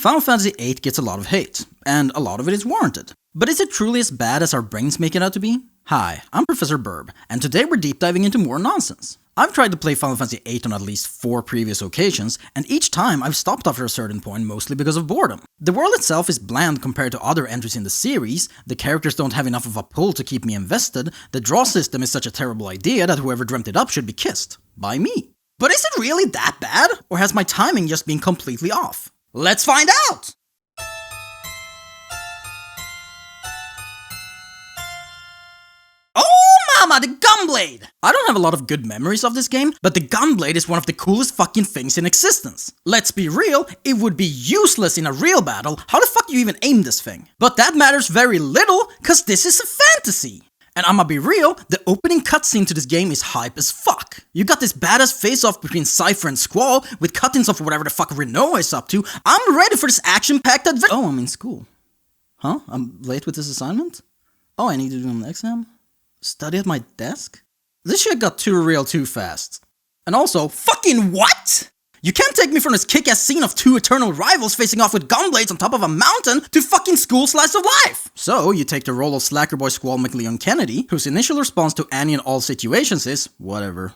Final Fantasy VIII gets a lot of hate, and a lot of it is warranted. But is it truly as bad as our brains make it out to be? Hi, I'm Professor Birb, and today we're deep diving into more nonsense. I've tried to play Final Fantasy VIII on at least 4 previous occasions, and each time I've stopped after a certain point mostly because of boredom. The world itself is bland compared to other entries in the series, the characters don't have enough of a pull to keep me invested, the draw system is such a terrible idea that whoever dreamt it up should be kissed. By me. But is it really that bad? Or has my timing just been completely off? Let's find out! Mama, the Gunblade! I don't have a lot of good memories of this game, but the Gunblade is one of the coolest fucking things in existence. Let's be real, it would be useless in a real battle. How the fuck do you even aim this thing? But that matters very little, cause this is a fantasy! And I'ma be real, the opening cutscene to this game is hype as fuck. You got this badass face-off between Cypher and Squall, with cut-ins of whatever the fuck Renoa is up to. I'm ready for this action-packed adventure. Oh, I'm in school. Huh? I'm late with this assignment? Oh, I need to do an exam? Study at my desk? This shit got too real too fast. And also, fucking what?! You can't take me from this kick-ass scene of 2 eternal rivals facing off with gunblades on top of a mountain to fucking school slice of life! So, you take the role of Slacker Boy Squall McLeon Kennedy, whose initial response to Annie in all situations is, whatever.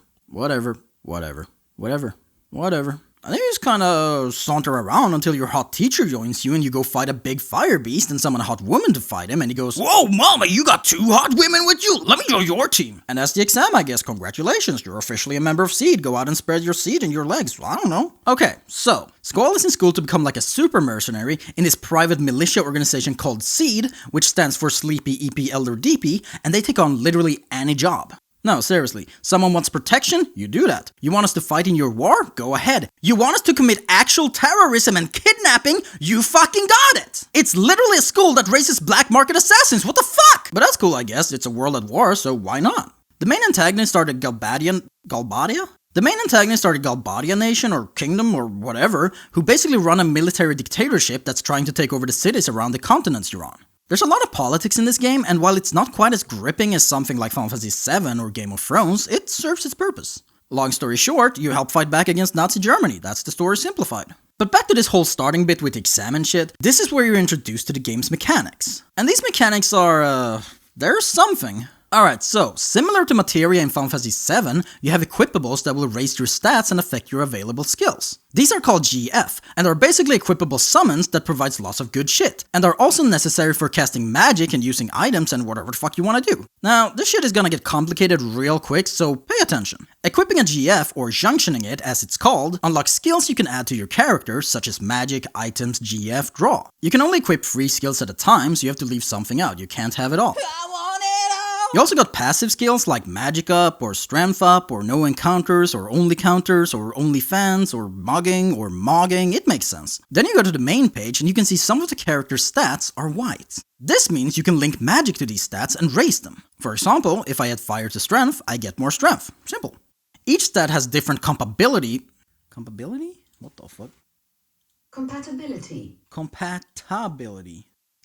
And then you just kinda saunter around until your hot teacher joins you and you go fight a big fire beast and summon a hot woman to fight him and he goes, "Whoa, mama, you got 2 hot women with you? Let me join your team." And that's the exam, I guess. Congratulations, you're officially a member of SEED. Go out and spread your seed and your legs. I don't know. Okay, so, Squall is in school to become like a super mercenary in this private militia organization called SEED, which stands for Sleepy EP Elder DP, and they take on literally any job. No, seriously, someone wants protection? You do that. You want us to fight in your war? Go ahead. You want us to commit actual terrorism and kidnapping? You fucking got it! It's literally a school that raises black market assassins, what the fuck? But that's cool, I guess. It's a world at war, so why not? The main antagonist started Galbadia? The main antagonist started Galbadia Nation, or Kingdom, or whatever, who basically run a military dictatorship that's trying to take over the cities around the continents you're on. There's a lot of politics in this game, and while it's not quite as gripping as something like Final Fantasy VII or Game of Thrones, it serves its purpose. Long story short, you help fight back against Nazi Germany, that's the story simplified. But back to this whole starting bit with the exam and shit, this is where you're introduced to the game's mechanics. And these mechanics are, they're something. Alright, so, similar to Materia in Final Fantasy VII, you have equipables that will raise your stats and affect your available skills. These are called GF, and are basically equipable summons that provides lots of good shit, and are also necessary for casting magic and using items and whatever the fuck you want to do. Now, this shit is gonna get complicated real quick, so pay attention. Equipping a GF, or junctioning it as it's called, unlocks skills you can add to your character, such as magic, items, GF, draw. You can only equip 3 skills at a time, so you have to leave something out, you can't have it all. You also got passive skills like Magic Up, or Strength Up, or No Encounters, or Only Counters, or Only Fans, or Mugging, or Mogging, it makes sense. Then you go to the main page and you can see some of the character's stats are white. This means you can link magic to these stats and raise them. For example, if I add Fire to Strength, I get more Strength. Simple. Each stat has different compatibility. Compatibility? What the fuck? Compatibility.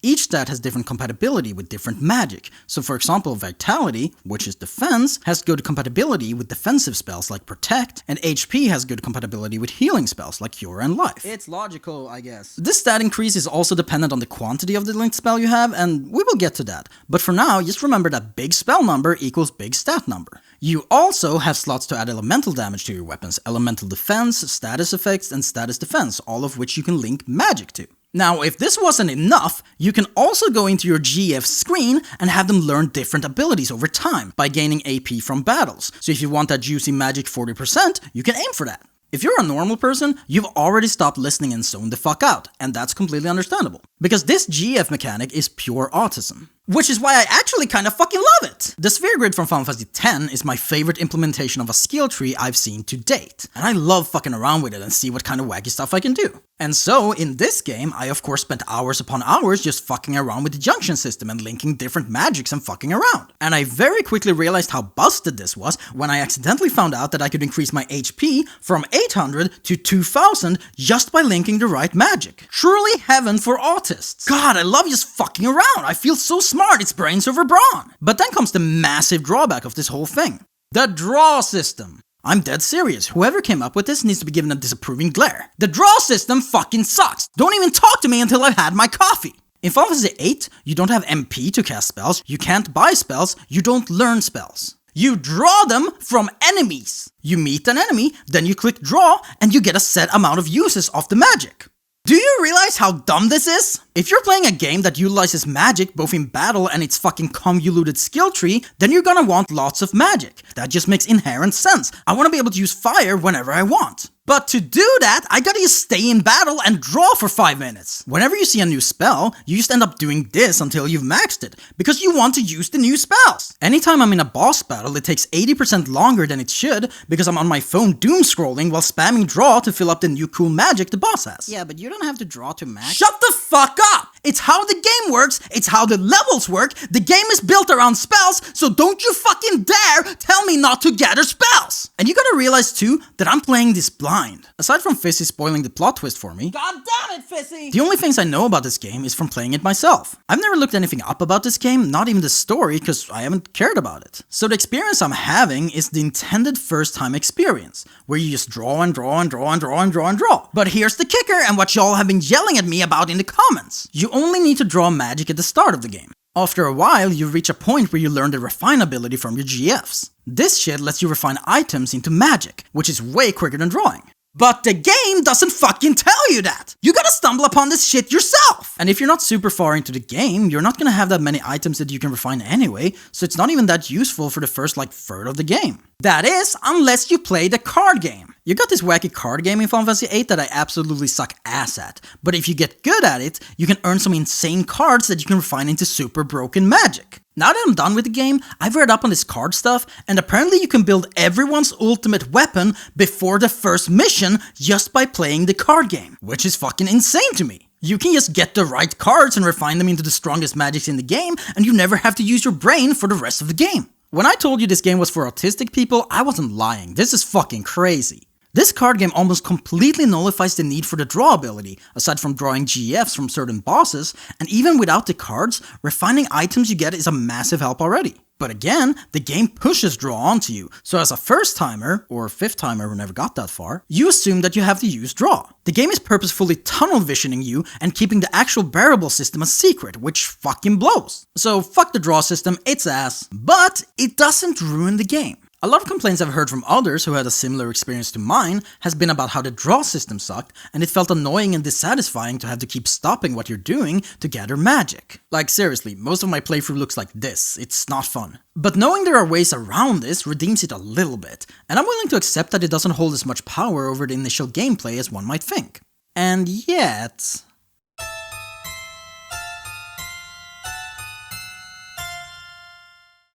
Each stat has different compatibility with different magic. So for example, Vitality, which is defense, has good compatibility with defensive spells like Protect, and HP has good compatibility with healing spells like Cure and Life. It's logical, I guess. This stat increase is also dependent on the quantity of the linked spell you have, and we will get to that. But for now, just remember that big spell number equals big stat number. You also have slots to add elemental damage to your weapons, elemental defense, status effects, and status defense, all of which you can link magic to. Now, if this wasn't enough, you can also go into your GF screen and have them learn different abilities over time by gaining AP from battles. So if you want that juicy magic 40%, you can aim for that. If you're a normal person, you've already stopped listening and zoned the fuck out, and that's completely understandable. Because this GF mechanic is pure autism. Which is why I actually kinda fucking love it! The sphere grid from Final Fantasy X is my favorite implementation of a skill tree I've seen to date, and I love fucking around with it and see what kind of wacky stuff I can do. And so, in this game, I of course spent hours upon hours just fucking around with the junction system and linking different magics and fucking around. And I very quickly realized how busted this was when I accidentally found out that I could increase my HP from 800 to 2000 just by linking the right magic. Truly heaven for autists. God, I love just fucking around, I feel so smart, it's brains over brawn. But then comes the massive drawback of this whole thing. The draw system. I'm dead serious. Whoever came up with this needs to be given a disapproving glare. The draw system fucking sucks. Don't even talk to to me until I've had my coffee. In Final Fantasy VIII, you don't have MP to cast spells, you can't buy spells, you don't learn spells. You draw them from enemies. You meet an enemy, then you click draw, and you get a set amount of uses of the magic. Do you realize how dumb this is? If you're playing a game that utilizes magic both in battle and its fucking convoluted skill tree, then you're gonna want lots of magic. That just makes inherent sense. I wanna be able to use fire whenever I want. But to do that, I gotta just stay in battle and draw for 5 minutes. Whenever you see a new spell, you just end up doing this until you've maxed it, because you want to use the new spells. Anytime I'm in a boss battle, it takes 80% longer than it should, because I'm on my phone doom scrolling while spamming draw to fill up the new cool magic the boss has. Yeah, but you don't have to draw to max. Shut the fuck up! It's how the game works, it's how the levels work, the game is built around spells, so don't you fucking dare tell me not to gather spells! And you gotta realize too, that I'm playing this blind. Aside from Fizzy spoiling the plot twist for me, God damn it, Fizzy! The only things I know about this game is from playing it myself. I've never looked anything up about this game, not even the story, because I haven't cared about it. So the experience I'm having is the intended first time experience, where you just draw and draw and draw and draw and draw and draw. But here's the kicker, and what y'all have been yelling at me about in the comments. You only need to draw magic at the start of the game. After a while, you reach a point where you learn the refine ability from your GFs. This shit lets you refine items into magic, which is way quicker than drawing. But the game doesn't fucking tell you that! You gotta stumble upon this shit yourself! And if you're not super far into the game, you're not gonna have that many items that you can refine anyway, so it's not even that useful for the first third of the game. That is, unless you play the card game. You got this wacky card game in Final Fantasy VIII that I absolutely suck ass at, but if you get good at it, you can earn some insane cards that you can refine into super broken magic. Now that I'm done with the game, I've read up on this card stuff, and apparently you can build everyone's ultimate weapon before the first mission just by playing the card game, which is fucking insane to me. You can just get the right cards and refine them into the strongest magics in the game, and you never have to use your brain for the rest of the game. When I told you this game was for autistic people, I wasn't lying. This is fucking crazy. This card game almost completely nullifies the need for the draw ability, aside from drawing GFs from certain bosses, and even without the cards, refining items you get is a massive help already. But again, the game pushes draw onto you, so as a first timer, or fifth timer who never got that far, you assume that you have to use draw. The game is purposefully tunnel visioning you and keeping the actual bearable system a secret, which fucking blows. So fuck the draw system, it's ass, but it doesn't ruin the game. A lot of complaints I've heard from others who had a similar experience to mine has been about how the draw system sucked, and it felt annoying and dissatisfying to have to keep stopping what you're doing to gather magic. Like seriously, most of my playthrough looks like this, it's not fun. But knowing there are ways around this redeems it a little bit, and I'm willing to accept that it doesn't hold as much power over the initial gameplay as one might think. And yet...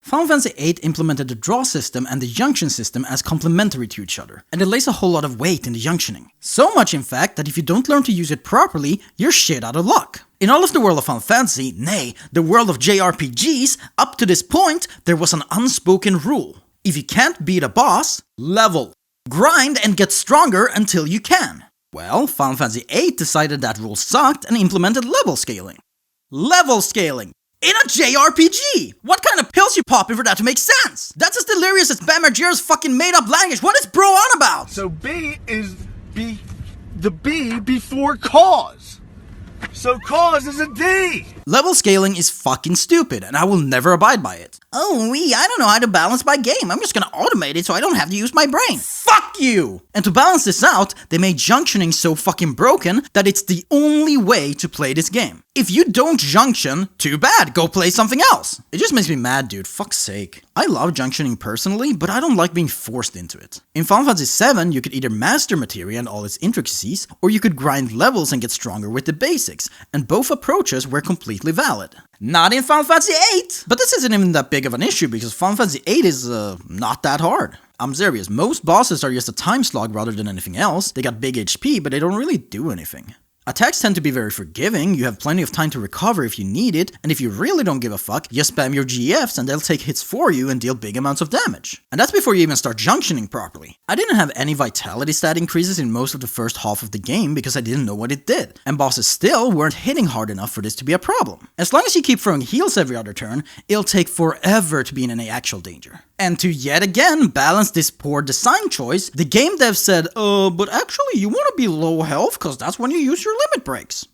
Final Fantasy VIII implemented the draw system and the junction system as complementary to each other, and it lays a whole lot of weight in the junctioning. So much in fact that if you don't learn to use it properly, you're shit out of luck. In all of the world of Final Fantasy, nay, the world of JRPGs, up to this point, there was an unspoken rule. If you can't beat a boss, level. Grind and get stronger until you can. Well, Final Fantasy VIII decided that rule sucked and implemented level scaling. Level scaling! In a JRPG! What kind of pills you popping for that to make sense? That's as delirious as Bam Margera's fucking made-up language. What is bro on about? So B is the B before cause. So cause is a D. Level scaling is fucking stupid, and I will never abide by it. Oh, I don't know how to balance my game. I'm just gonna automate it so I don't have to use my brain. Fuck you! And to balance this out, they made junctioning so fucking broken that it's the only way to play this game. If you don't junction, too bad, go play something else. It just makes me mad, dude, fuck's sake. I love junctioning personally, but I don't like being forced into it. In Final Fantasy VII, you could either master materia and all its intricacies, or you could grind levels and get stronger with the basics, and both approaches were completely valid. Not in Final Fantasy VIII! But this isn't even that big of an issue, because Final Fantasy VIII is, not that hard. I'm serious, most bosses are just a time slog rather than anything else. They got big HP, but they don't really do anything. Attacks tend to be very forgiving, you have plenty of time to recover if you need it, and if you really don't give a fuck, just spam your GFs and they'll take hits for you and deal big amounts of damage. And that's before you even start junctioning properly. I didn't have any vitality stat increases in most of the first half of the game because I didn't know what it did, and bosses still weren't hitting hard enough for this to be a problem. As long as you keep throwing heals every other turn, it'll take forever to be in any actual danger. And to yet again balance this poor design choice, the game dev said, but actually you want to be low health cause that's when you use your limit breaks.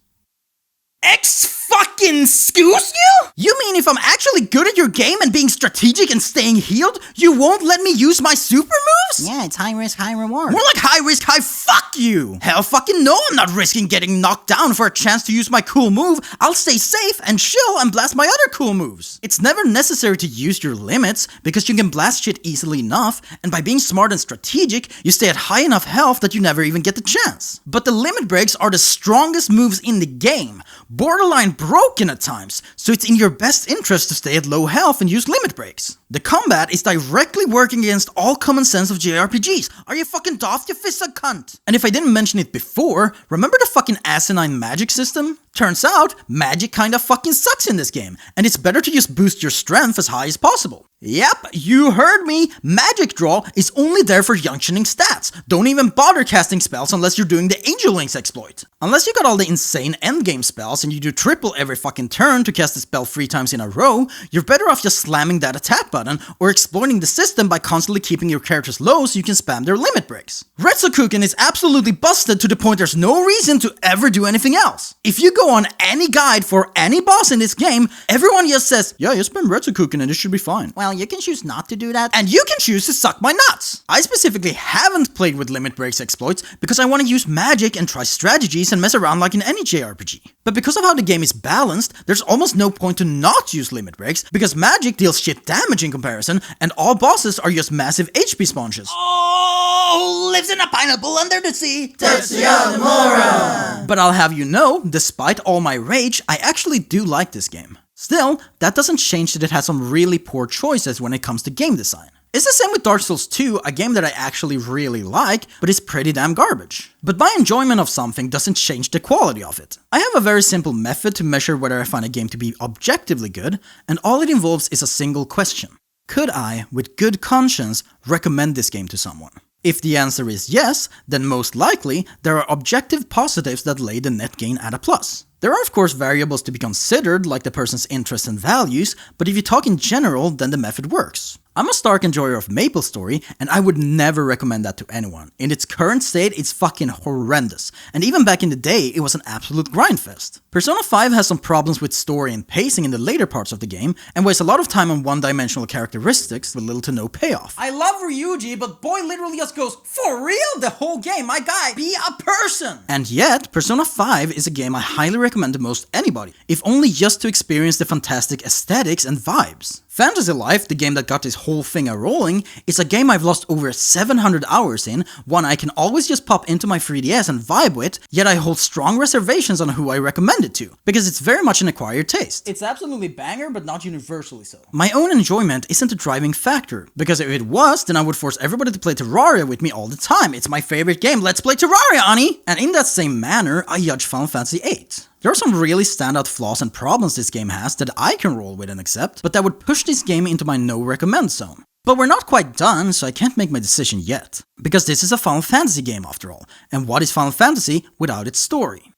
Excuse you? You mean if I'm actually good at your game and being strategic and staying healed, you won't let me use my super moves? Yeah, it's high risk, high reward. More like high risk, high fuck you! Hell fucking no, I'm not risking getting knocked down for a chance to use my cool move. I'll stay safe and chill and blast my other cool moves. It's never necessary to use your limits, because you can blast shit easily enough, and by being smart and strategic, you stay at high enough health that you never even get the chance. But the limit breaks are the strongest moves in the game, borderline broken at times, so it's in your best interest to stay at low health and use limit breaks. The combat is directly working against all common sense of JRPGs. Are you fucking daft, you fissa cunt? And if I didn't mention it before, remember the fucking asinine magic system? Turns out, magic kinda fucking sucks in this game, and it's better to just boost your strength as high as possible. Yep, you heard me! Magic Draw is only there for junctioning stats. Don't even bother casting spells unless you're doing the Angel Links exploit. Unless you got all the insane endgame spells and you do triple every fucking turn to cast the spell 3 times in a row, you're better off just slamming that attack button or exploiting the system by constantly keeping your characters low so you can spam their limit breaks. Retsukuken is absolutely busted to the point there's no reason to ever do anything else. If you go on any guide for any boss in this game, everyone just says, yeah, you spam Retsukuken and it should be fine. Well, you can choose not to do that. And you can choose to suck my nuts! I specifically haven't played with limit breaks exploits because I want to use magic and try strategies and mess around like in any JRPG. But because of how the game is balanced, there's almost no point to not use limit breaks because magic deals shit damage in comparison and all bosses are just massive HP sponges. Oh, lives in a pineapple under the sea. Tetsuya Nomura! But I'll have you know, despite all my rage, I actually do like this game. Still, that doesn't change that it has some really poor choices when it comes to game design. It's the same with Dark Souls 2, a game that I actually really like, but is pretty damn garbage. But my enjoyment of something doesn't change the quality of it. I have a very simple method to measure whether I find a game to be objectively good, and all it involves is a single question. Could I, with good conscience, recommend this game to someone? If the answer is yes, then most likely, there are objective positives that lay the net gain at a plus. There are of course variables to be considered, like the person's interests and values, but if you talk in general, then the method works. I'm a stark enjoyer of MapleStory, and I would never recommend that to anyone. In its current state, it's fucking horrendous, and even back in the day, it was an absolute grindfest. Persona 5 has some problems with story and pacing in the later parts of the game, and wastes a lot of time on one-dimensional characteristics with little to no payoff. I love Ryuji, but boy literally just goes, for real, the whole game, my guy, be a person! And yet, Persona 5 is a game I highly recommend to most anybody, if only just to experience the fantastic aesthetics and vibes. Fantasy Life, the game that got this whole thing a-rolling, is a game I've lost over 700 hours in, one I can always just pop into my 3DS and vibe with, yet I hold strong reservations on who I recommend it to, because it's very much an acquired taste. It's absolutely banger, but not universally so. My own enjoyment isn't a driving factor, because if it was, then I would force everybody to play Terraria with me all the time. It's my favorite game, let's play Terraria, Ani! And in that same manner, I judge Final Fantasy VIII. There are some really standout flaws and problems this game has that I can roll with and accept, but that would push this game into my no recommend zone. But we're not quite done, so I can't make my decision yet. Because this is a Final Fantasy game after all, and what is Final Fantasy without its story?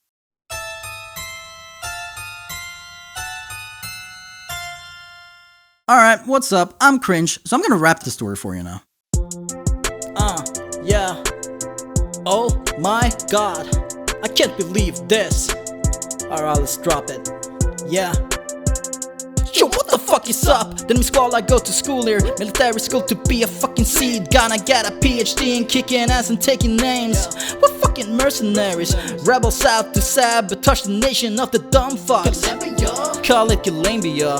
Alright, what's up? I'm Cringe, so I'm gonna rap the story for you now. Yeah. Oh my god. I can't believe this. Alright, let's drop it. Yeah. Yo, what the fuck is up? Then me Squall, I go to school here. Military school to be a fucking seed. Gonna get a PhD in kicking ass and taking names. What fucking mercenaries? Rebels out to sabotage the nation of the dumb fucks. Call it Galambia.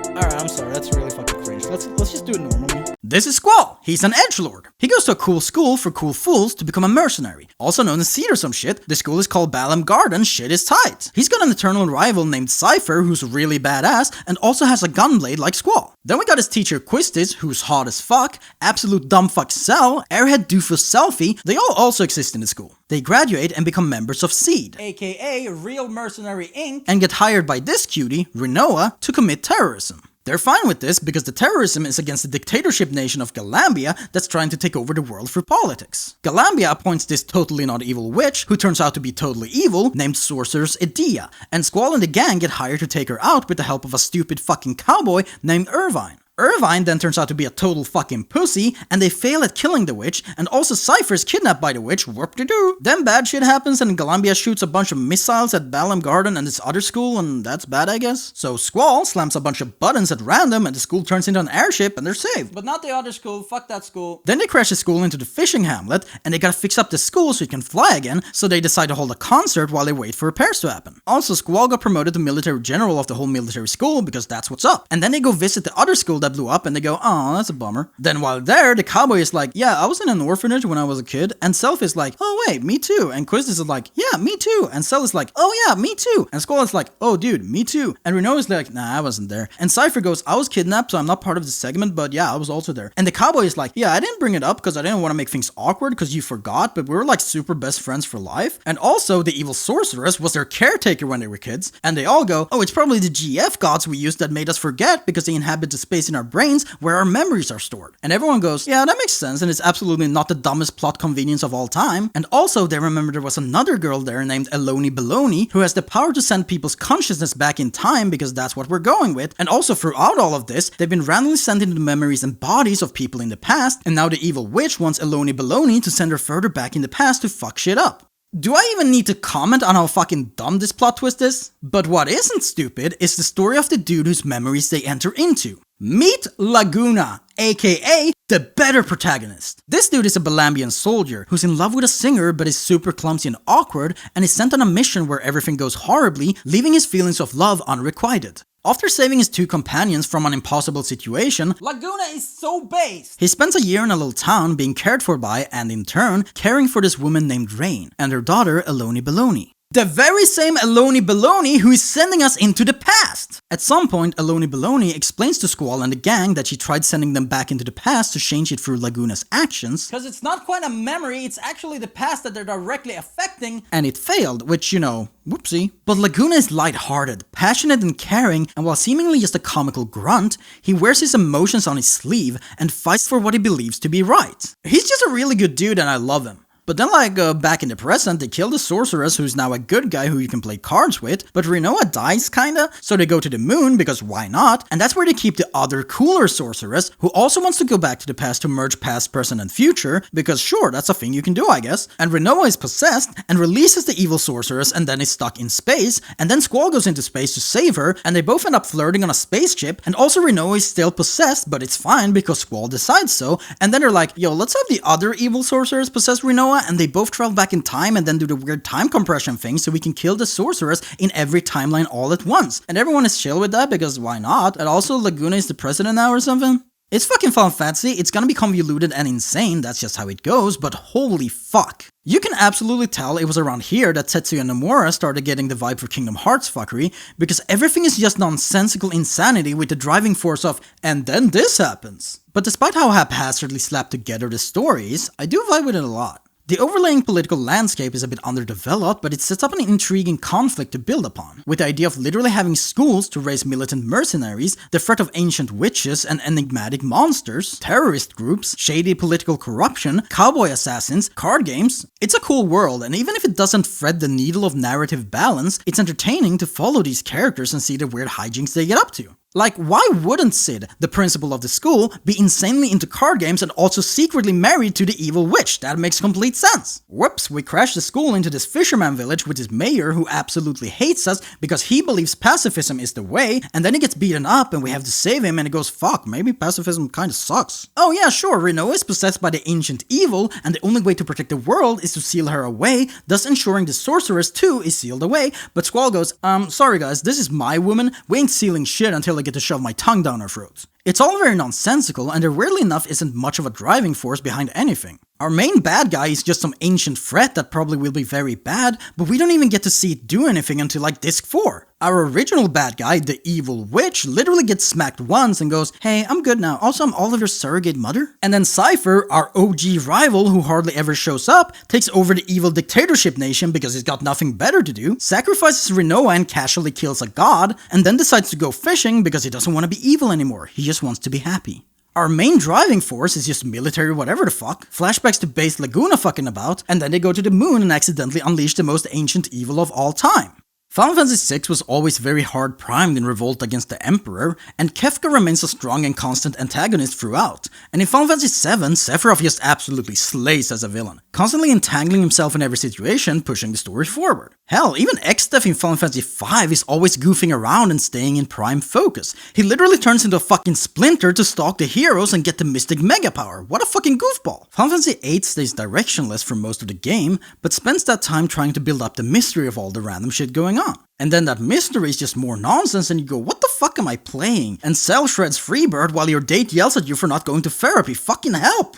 Alright, I'm sorry, that's really fucking cringe. Let's just do it normally. This is Squall. He's an edgelord. He goes to a cool school for cool fools to become a mercenary. Also known as Seed or some shit, the school is called Balam Garden, shit is tight. He's got an eternal rival named Cypher who's really badass and also has a gunblade like Squall. Then we got his teacher Quistis, who's hot as fuck, absolute dumbfuck Cell, airhead doofus Selfie, they all also exist in the school. They graduate and become members of Seed, AKA Real Mercenary Inc. and get hired by this cutie, Rinoa, to commit terrorism. They're fine with this because the terrorism is against the dictatorship nation of Galambia that's trying to take over the world through politics. Galambia appoints this totally not evil witch, who turns out to be totally evil, named Sorceress Edea, and Squall and the gang get hired to take her out with the help of a stupid fucking cowboy named Irvine. Irvine then turns out to be a total fucking pussy, and they fail at killing the witch, and also Cypher is kidnapped by the witch, whoop-de-doo. Then bad shit happens, and Galambia shoots a bunch of missiles at Balam Garden and this other school, and that's bad, I guess. So Squall slams a bunch of buttons at random, and the school turns into an airship, and they're saved. But not the other school, fuck that school. Then they crash the school into the fishing hamlet, and they gotta fix up the school so it can fly again, so they decide to hold a concert while they wait for repairs to happen. Also, Squall got promoted to military general of the whole military school, because that's what's up. And then they go visit the other school that blew up, and they go, oh, that's a bummer. Then while there, the cowboy is like, yeah, I was in an orphanage when I was a kid, and Self is like, oh wait, me too. And Quistis is like, yeah, me too. And Cell is like, oh yeah, me too. And Squall is like, oh dude, me too. And Renault is like, nah, I wasn't there. And Cypher goes, I was kidnapped, so I'm not part of the segment, but yeah, I was also there. And the cowboy is like, yeah, I didn't bring it up because I didn't want to make things awkward because you forgot, but we were like super best friends for life. And also, the evil sorceress was their caretaker when they were kids. And they all go, oh, it's probably the GF gods we used that made us forget because they inhabit the space in our brains where our memories are stored. And everyone goes, yeah, that makes sense, and it's absolutely not the dumbest plot convenience of all time. And also, they remember there was another girl there named Eloni Baloney who has the power to send people's consciousness back in time because that's what we're going with. And also, throughout all of this, they've been randomly sent into the memories and bodies of people in the past, and now the evil witch wants Eloni Baloney to send her further back in the past to fuck shit up. Do I even need to comment on how fucking dumb this plot twist is? But what isn't stupid is the story of the dude whose memories they enter into. Meet Laguna, aka the better protagonist. This dude is a Balambian soldier who's in love with a singer but is super clumsy and awkward and is sent on a mission where everything goes horribly, leaving his feelings of love unrequited. After saving his two companions from an impossible situation, Laguna is so based! He spends a year in a little town being cared for by, and in turn, caring for this woman named Rain, and her daughter Eloni Baloney. The very same Eloni Baloney who is sending us into the past! At some point, Eloni Baloney explains to Squall and the gang that she tried sending them back into the past to change it through Laguna's actions. Because it's not quite a memory, it's actually the past that they're directly affecting. And it failed, which, you know, whoopsie. But Laguna is lighthearted, passionate and caring, and while seemingly just a comical grunt, he wears his emotions on his sleeve and fights for what he believes to be right. He's just a really good dude and I love him. But then, back in the present, they kill the sorceress who's now a good guy who you can play cards with, but Rinoa dies kinda, so they go to the moon, because why not? And that's where they keep the other cooler sorceress, who also wants to go back to the past to merge past, present, and future, because sure, that's a thing you can do, I guess. And Rinoa is possessed, and releases the evil sorceress, and then is stuck in space, and then Squall goes into space to save her, and they both end up flirting on a spaceship, and also Rinoa is still possessed, but it's fine because Squall decides so, and then they're like, yo, let's have the other evil sorceress possess Rinoa, and they both travel back in time and then do the weird time compression thing so we can kill the sorceress in every timeline all at once. And everyone is chill with that because why not? And also Laguna is the president now or something. It's fucking fun fancy, it's gonna be convoluted and insane, that's just how it goes, but holy fuck. You can absolutely tell it was around here that Tetsuya Nomura started getting the vibe for Kingdom Hearts fuckery, because everything is just nonsensical insanity with the driving force of, and then this happens. But despite how haphazardly slapped together the story is, I do vibe with it a lot. The overlaying political landscape is a bit underdeveloped, but it sets up an intriguing conflict to build upon, with the idea of literally having schools to raise militant mercenaries, the threat of ancient witches and enigmatic monsters, terrorist groups, shady political corruption, cowboy assassins, card games. It's a cool world, and even if it doesn't thread the needle of narrative balance, it's entertaining to follow these characters and see the weird hijinks they get up to. Like, why wouldn't Sid, the principal of the school, be insanely into card games and also secretly married to the evil witch? That makes complete sense. Whoops, we crash the school into this fisherman village with his mayor who absolutely hates us because he believes pacifism is the way, and then he gets beaten up and we have to save him and he goes, fuck, maybe pacifism kinda sucks. Oh yeah, sure, Renault is possessed by the ancient evil, and the only way to protect the world is to seal her away, thus ensuring the sorceress too is sealed away, but Squall goes, sorry guys, this is my woman, we ain't sealing shit until I get to shove my tongue down her throats. It's all very nonsensical, and there weirdly enough isn't much of a driving force behind anything. Our main bad guy is just some ancient threat that probably will be very bad, but we don't even get to see it do anything until like disc 4. Our original bad guy, the evil witch, literally gets smacked once and goes, hey, I'm good now, also I'm Oliver's surrogate mother. And then Cypher, our OG rival who hardly ever shows up, takes over the evil dictatorship nation because he's got nothing better to do, sacrifices Rinoa and casually kills a god, and then decides to go fishing because he doesn't want to be evil anymore, he just wants to be happy. Our main driving force is just military whatever the fuck, flashbacks to base Laguna fucking about, and then they go to the moon and accidentally unleash the most ancient evil of all time. Final Fantasy VI was always very hard primed in revolt against the Emperor, and Kefka remains a strong and constant antagonist throughout. And in Final Fantasy VII, Sephiroth just absolutely slays as a villain, constantly entangling himself in every situation, pushing the story forward. Hell, even Exdeath in Final Fantasy V is always goofing around and staying in prime focus. He literally turns into a fucking Splinter to stalk the heroes and get the Mystic Mega Power. What a fucking goofball! Final Fantasy VIII stays directionless for most of the game, but spends that time trying to build up the mystery of all the random shit going on. And then that mystery is just more nonsense and you go, what the fuck am I playing? And Cell shreds Freebird while your date yells at you for not going to therapy. Fucking help!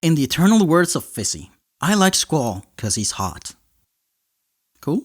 In the eternal words of Fizzy, I like Squall cause he's hot. Cool?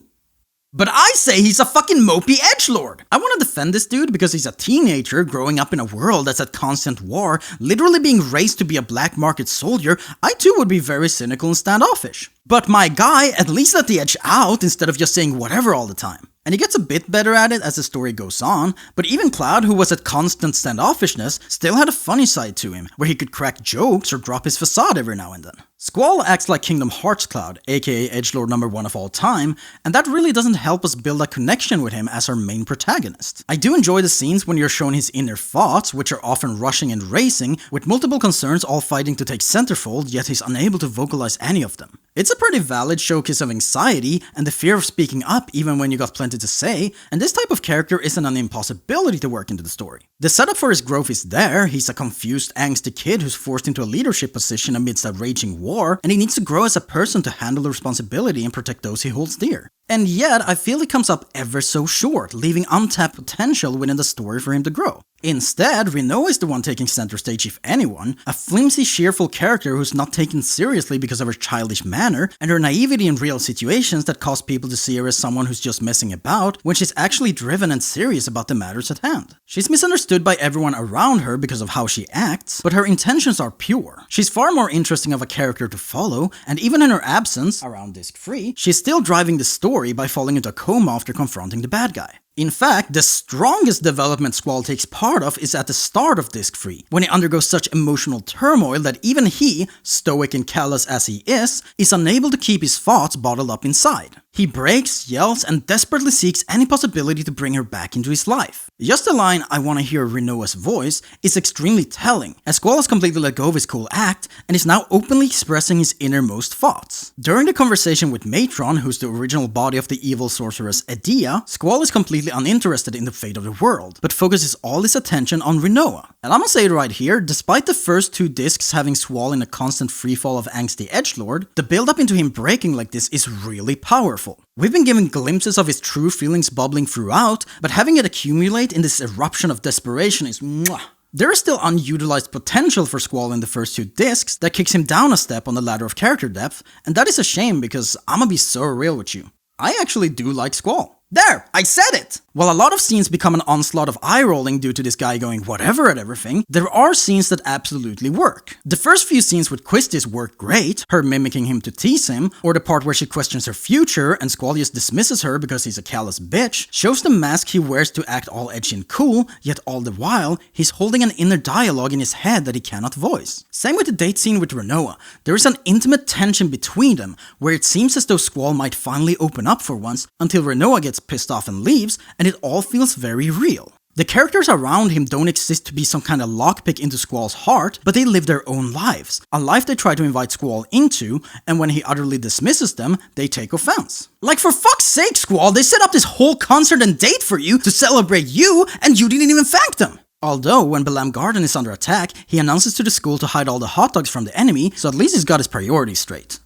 But I say he's a fucking mopey edgelord! I want to defend this dude because he's a teenager growing up in a world that's at constant war, literally being raised to be a black market soldier. I too would be very cynical and standoffish. But my guy at least let the edge out instead of just saying whatever all the time. And he gets a bit better at it as the story goes on, but even Cloud, who was at constant standoffishness, still had a funny side to him, where he could crack jokes or drop his facade every now and then. Squall acts like Kingdom Hearts Cloud, aka edgelord number 1 of all time, and that really doesn't help us build a connection with him as our main protagonist. I do enjoy the scenes when you're shown his inner thoughts, which are often rushing and racing, with multiple concerns all fighting to take centerfold, yet he's unable to vocalize any of them. It's a pretty valid showcase of anxiety and the fear of speaking up even when you got plenty to say, and this type of character isn't an impossibility to work into the story. The setup for his growth is there. He's a confused, angsty kid who's forced into a leadership position amidst a raging war, and he needs to grow as a person to handle the responsibility and protect those he holds dear. And yet, I feel he comes up ever so short, leaving untapped potential within the story for him to grow. Instead, Rinoa is the one taking center stage if anyone, a flimsy, cheerful character who's not taken seriously because of her childish manner and her naivety in real situations that cause people to see her as someone who's just messing about when she's actually driven and serious about the matters at hand. She's misunderstood by everyone around her because of how she acts, but her intentions are pure. She's far more interesting of a character to follow, and even in her absence, around disc 3, she's still driving the story by falling into a coma after confronting the bad guy. In fact, the strongest development Squall takes part of is at the start of Disc 3, when he undergoes such emotional turmoil that even he, stoic and callous as he is unable to keep his thoughts bottled up inside. He breaks, yells, and desperately seeks any possibility to bring her back into his life. Just the line, "I wanna hear Rinoa's voice," is extremely telling, as Squall has completely let go of his cool act and is now openly expressing his innermost thoughts. During the conversation with Matron, who's the original body of the evil sorceress Edea, Squall is completely uninterested in the fate of the world, but focuses all his attention on Rinoa. And I'm gonna say it right here, despite the first 2 discs having Squall in a constant freefall of angsty edgelord, the build-up into him breaking like this is really powerful. We've been given glimpses of his true feelings bubbling throughout, but having it accumulate in this eruption of desperation is mwah. There is still unutilized potential for Squall in the first 2 discs that kicks him down a step on the ladder of character depth, and that is a shame because I'ma be so real with you. I actually do like Squall. There! I said it! While a lot of scenes become an onslaught of eye-rolling due to this guy going whatever at everything, there are scenes that absolutely work. The first few scenes with Quistis work great, her mimicking him to tease him, or the part where she questions her future and Squall just dismisses her because he's a callous bitch, shows the mask he wears to act all edgy and cool, yet all the while, he's holding an inner dialogue in his head that he cannot voice. Same with the date scene with Rinoa. There is an intimate tension between them, where it seems as though Squall might finally open up for once, until Rinoa gets pissed off and leaves, and it all feels very real. The characters around him don't exist to be some kind of lockpick into Squall's heart, but they live their own lives. A life they try to invite Squall into, and when he utterly dismisses them, they take offense. Like, for fuck's sake, Squall, they set up this whole concert and date for you to celebrate you, and you didn't even thank them! Although, when Balam Garden is under attack, he announces to the school to hide all the hot dogs from the enemy, so at least he's got his priorities straight.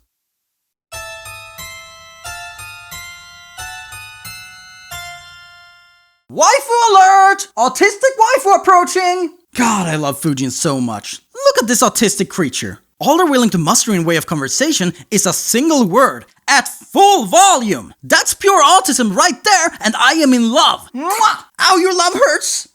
Waifu alert! Autistic waifu approaching! God, I love Fujin so much. Look at this autistic creature. All they're willing to muster in way of conversation is a single word, at full volume. That's pure autism right there, and I am in love. Mwah! Ow, your love hurts!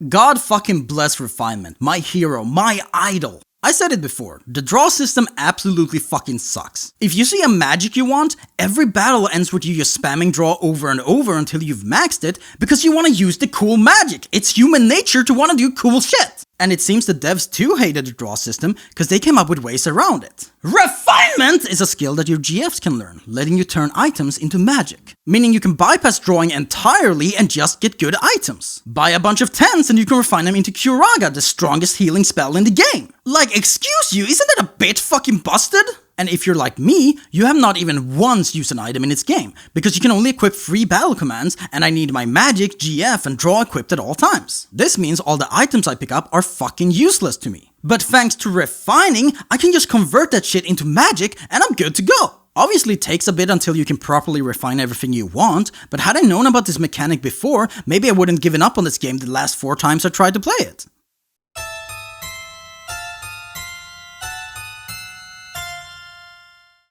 God fucking bless Refinement, my hero, my idol. I said it before, the draw system absolutely fucking sucks. If you see a magic you want, every battle ends with you just spamming draw over and over until you've maxed it because you want to use the cool magic. It's human nature to want to do cool shit. And it seems the devs too hated the draw system because they came up with ways around it. Refinement is a skill that your GFs can learn, letting you turn items into magic. Meaning you can bypass drawing entirely and just get good items. Buy a bunch of 10s and you can refine them into Curaga, the strongest healing spell in the game. Like, excuse you, isn't that a bit fucking busted? And if you're like me, you have not even once used an item in its game, because you can only equip 3 battle commands, and I need my magic, GF, and draw equipped at all times. This means all the items I pick up are fucking useless to me. But thanks to refining, I can just convert that shit into magic, and I'm good to go. Obviously it takes a bit until you can properly refine everything you want, but had I known about this mechanic before, maybe I wouldn't given up on this game the last 4 times I tried to play it.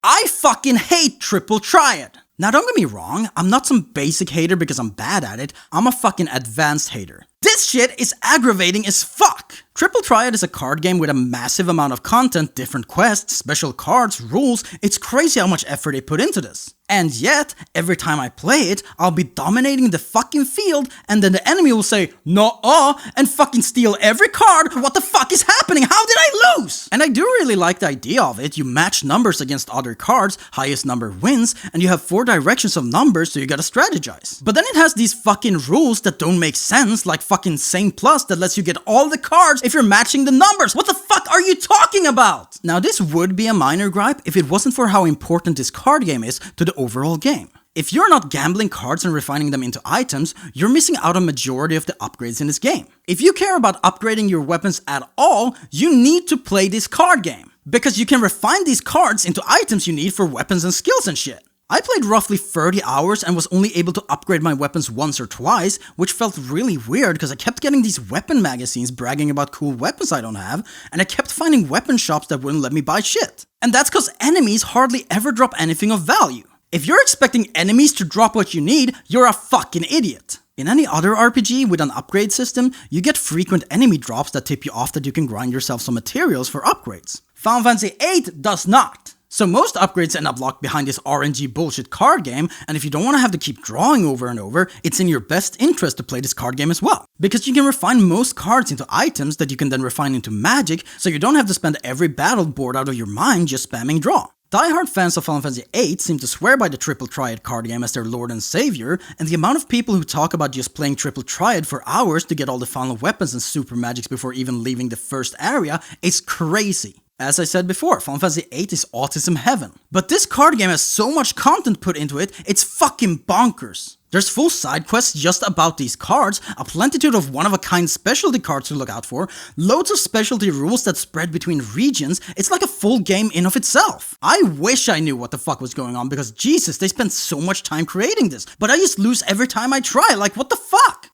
I fucking hate Triple Triad. Now don't get me wrong, I'm not some basic hater because I'm bad at it, I'm a fucking advanced hater. This shit is aggravating as fuck! Triple Triad is a card game with a massive amount of content, different quests, special cards, rules. It's crazy how much effort they put into this. And yet, every time I play it, I'll be dominating the fucking field, and then the enemy will say, "Nuh-uh," and fucking steal every card. What the fuck is happening? How did I lose? And I do really like the idea of it. You match numbers against other cards, highest number wins, and you have 4 directions of numbers, so you gotta strategize. But then it has these fucking rules that don't make sense, like fucking Same Plus that lets you get all the cards if you're matching the numbers. What the fuck are you talking about? Now this would be a minor gripe if it wasn't for how important this card game is to the overall game. If you're not gambling cards and refining them into items, you're missing out on majority of the upgrades in this game. If you care about upgrading your weapons at all, you need to play this card game. Because you can refine these cards into items you need for weapons and skills and shit. I played roughly 30 hours and was only able to upgrade my weapons once or twice, which felt really weird because I kept getting these weapon magazines bragging about cool weapons I don't have, and I kept finding weapon shops that wouldn't let me buy shit. And that's because enemies hardly ever drop anything of value. If you're expecting enemies to drop what you need, you're a fucking idiot. In any other RPG with an upgrade system, you get frequent enemy drops that tip you off that you can grind yourself some materials for upgrades. Final Fantasy VIII does not. So most upgrades end up locked behind this RNG bullshit card game, and if you don't want to have to keep drawing over and over, it's in your best interest to play this card game as well. Because you can refine most cards into items that you can then refine into magic, so you don't have to spend every battle bored out of your mind just spamming draw. Die-hard fans of Final Fantasy VIII seem to swear by the Triple Triad card game as their lord and savior, and the amount of people who talk about just playing Triple Triad for hours to get all the final weapons and super magics before even leaving the first area is crazy. As I said before, Final Fantasy VIII is autism heaven. But this card game has so much content put into it, it's fucking bonkers. There's full side quests just about these cards, a plenitude of one-of-a-kind specialty cards to look out for, loads of specialty rules that spread between regions. It's like a full game in of itself. I wish I knew what the fuck was going on because Jesus, they spent so much time creating this, but I just lose every time I try, like what the fuck?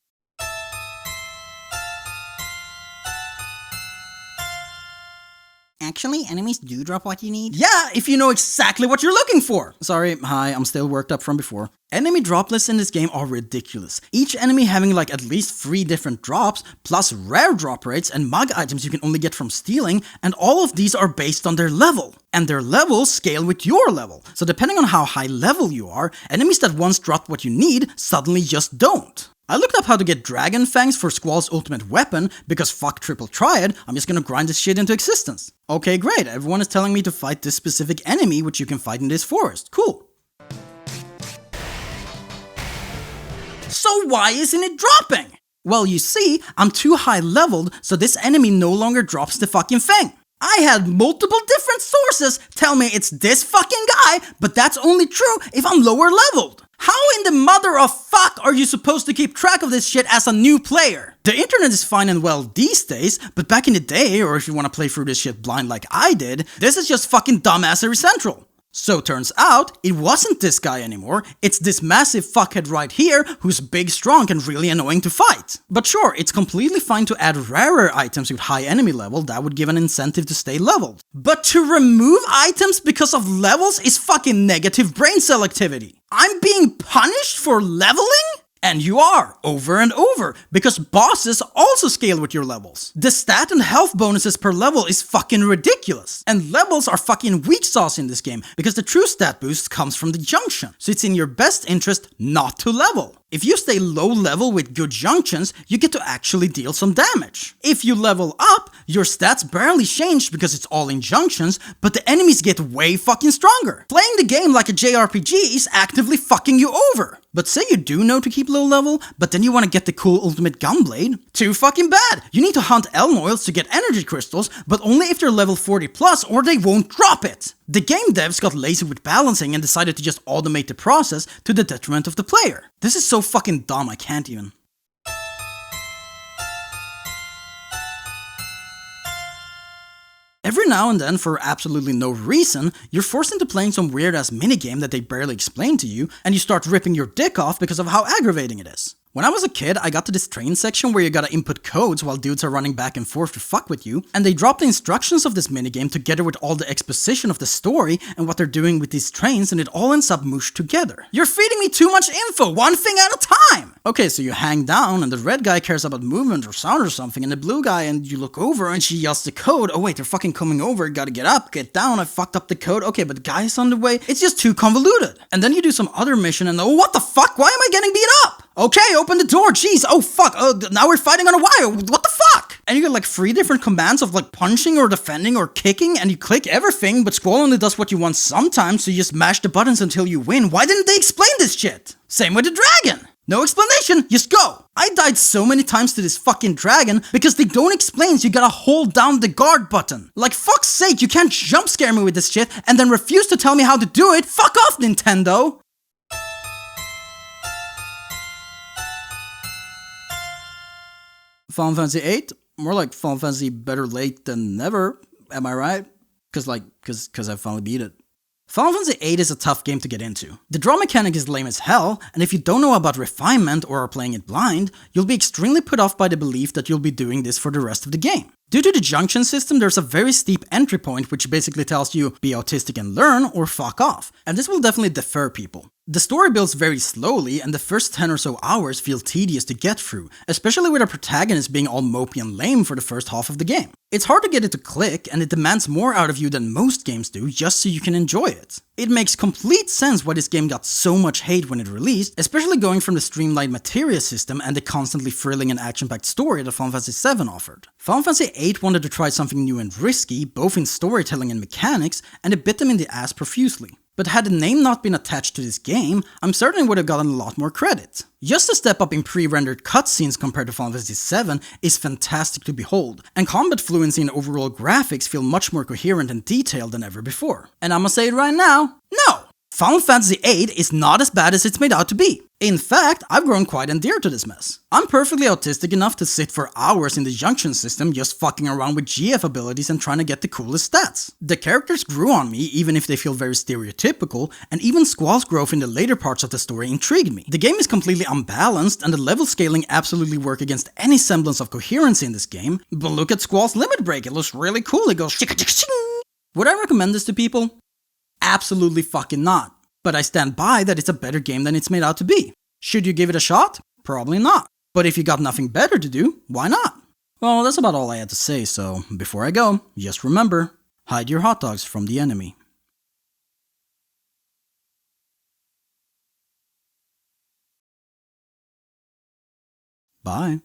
Actually, enemies do drop what you need? Yeah, if you know exactly what you're looking for! Sorry, hi, I'm still worked up from before. Enemy drop lists in this game are ridiculous. Each enemy having like at least 3 different drops, plus rare drop rates and mug items you can only get from stealing, and all of these are based on their level. And their levels scale with your level. So depending on how high level you are, enemies that once dropped what you need suddenly just don't. I looked up how to get Dragon Fangs for Squall's ultimate weapon, because fuck Triple Triad, I'm just gonna grind this shit into existence. Okay, great, everyone is telling me to fight this specific enemy which you can fight in this forest. Cool. So why isn't it dropping? Well, you see, I'm too high leveled, so this enemy no longer drops the fucking thing. I had multiple different sources tell me it's this fucking guy, but that's only true if I'm lower leveled. How in the mother of fuck are you supposed to keep track of this shit as a new player? The internet is fine and well these days, but back in the day, or if you want to play through this shit blind like I did, this is just fucking dumbassery central. So turns out, it wasn't this guy anymore, it's this massive fuckhead right here who's big, strong, and really annoying to fight. But sure, it's completely fine to add rarer items with high enemy level, that would give an incentive to stay leveled. But to remove items because of levels is fucking negative brain cell activity. I'm being punished for leveling? And you are, over and over, because bosses also scale with your levels. The stat and health bonuses per level is fucking ridiculous. And levels are fucking weak sauce in this game, because the true stat boost comes from the junction, so it's in your best interest not to level. If you stay low level with good junctions, you get to actually deal some damage. If you level up, your stats barely change because it's all in junctions, but the enemies get way fucking stronger. Playing the game like a JRPG is actively fucking you over. But say you do know to keep low level, but then you want to get the cool ultimate gunblade. Too fucking bad! You need to hunt elm oils to get energy crystals, but only if they're level 40 plus or they won't drop it. The game devs got lazy with balancing and decided to just automate the process to the detriment of the player. This is so fucking dumb I can't even. Every now and then, for absolutely no reason, you're forced into playing some weird-ass minigame that they barely explain to you, and you start ripping your dick off because of how aggravating it is. When I was a kid, I got to this train section where you gotta input codes while dudes are running back and forth to fuck with you, and they drop the instructions of this minigame together with all the exposition of the story and what they're doing with these trains, and it all ends up mushed together. You're feeding me too much info, one thing at a time! Okay, so you hang down, and the red guy cares about movement or sound or something, and the blue guy, and you look over, and she yells the code. Oh wait, they're fucking coming over, gotta get up, get down, I fucked up the code, okay, but the guy's on the way. It's just too convoluted. And then you do some other mission, and oh, what the fuck, why am I getting beat up? Okay, open the door, jeez, oh fuck, now we're fighting on a wire, what the fuck? And you get like 3 different commands of like punching or defending or kicking, and you click everything, but Squall only does what you want sometimes, so you just mash the buttons until you win. Why didn't they explain this shit? Same with the dragon. No explanation, just go. I died so many times to this fucking dragon because they don't explain, so you gotta hold down the guard button. Like fuck's sake, you can't jump scare me with this shit and then refuse to tell me how to do it. Fuck off, Nintendo. Final Fantasy VIII? More like Final Fantasy better late than never, am I right? Cause I finally beat it. Final Fantasy VIII is a tough game to get into. The draw mechanic is lame as hell, and if you don't know about Refinement or are playing it blind, you'll be extremely put off by the belief that you'll be doing this for the rest of the game. Due to the junction system, there's a very steep entry point which basically tells you be autistic and learn or fuck off, and this will definitely defer people. The story builds very slowly, and the first 10 or so hours feel tedious to get through, especially with our protagonist being all mopey and lame for the first half of the game. It's hard to get it to click, and it demands more out of you than most games do just so you can enjoy it. It makes complete sense why this game got so much hate when it released, especially going from the streamlined materia system and the constantly thrilling and action-packed story that Final Fantasy VII offered. Final Fantasy VIII wanted to try something new and risky, both in storytelling and mechanics, and it bit them in the ass profusely. But had the name not been attached to this game, I'm certain it would have gotten a lot more credit. Just a step up in pre-rendered cutscenes compared to Final Fantasy VII is fantastic to behold, and combat fluency and overall graphics feel much more coherent and detailed than ever before. And I'ma say it right now, no! Final Fantasy VIII is not as bad as it's made out to be. In fact, I've grown quite endeared to this mess. I'm perfectly autistic enough to sit for hours in the junction system just fucking around with GF abilities and trying to get the coolest stats. The characters grew on me even if they feel very stereotypical, and even Squall's growth in the later parts of the story intrigued me. The game is completely unbalanced and the level scaling absolutely work against any semblance of coherency in this game, but look at Squall's limit break, it looks really cool, it goes shika-chika-ching. Would I recommend this to people? Absolutely fucking not. But I stand by that it's a better game than it's made out to be. Should you give it a shot? Probably not. But if you got nothing better to do, why not? Well, that's about all I had to say, so before I go, just remember, hide your hot dogs from the enemy. Bye.